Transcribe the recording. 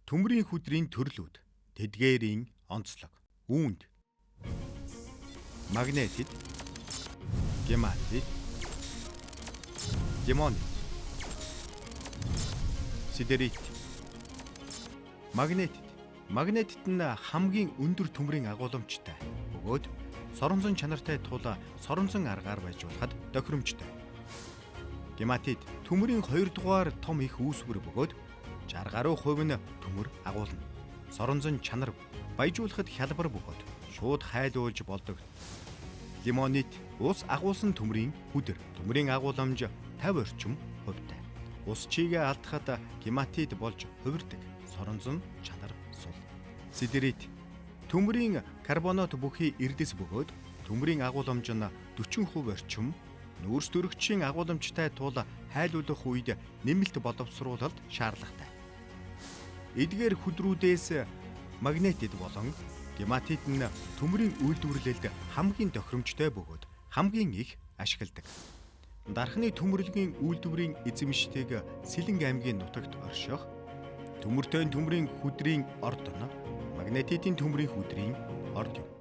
Төмрийн хүдрийн төрлүүд, тэдгээрийн онцлог, үүнд магнетит, гематит, демонит, сидерит. Магнетит нь хамгийн өндөр төмрийн агуулмжтай. Бөгөөд соронзон чанартай тул соронзон аргаар байжуулахад тохиромжтой. Гематит төмрийн 2 дугаар том их үүсвэр бөгөөд 60 гаруй хувь нь төмөр агуулна. Соронзон чанар баяжуулахад хялбар бөгөөд шууд хайлуулж болдог. Демонит ус агуулсан төмрийн хүдэр. Төмрийн агууламж 50 орчим хувьтай. Ус чигээ алдахад гематит болж хувирдаг. Соронзон чанар сул. Сидерит төмрийн карбонат бүхий эрдэс бөгөөд төмрийн агууламж нь 40% орчим. Нүүрс төрөгчийн агууламжтай тул хайлуулах үед нэмэлт боловсруулалт шаардлагатай. Эдгээр хүдрүүдээс магнетит болон гематит нь төмрийн үйлдвэрлэлд хамгийн тохиромжтой бөгөөд хамгийн их ашигладаг. Дархны төмөрлөгийн үйлдвэрийн эзэмштийг Сэлэнг аймгийн нутагт орших төмөртэй төмрийн хүдрийн орд нь магнетитийн төмрийн хүдрийн орд юм.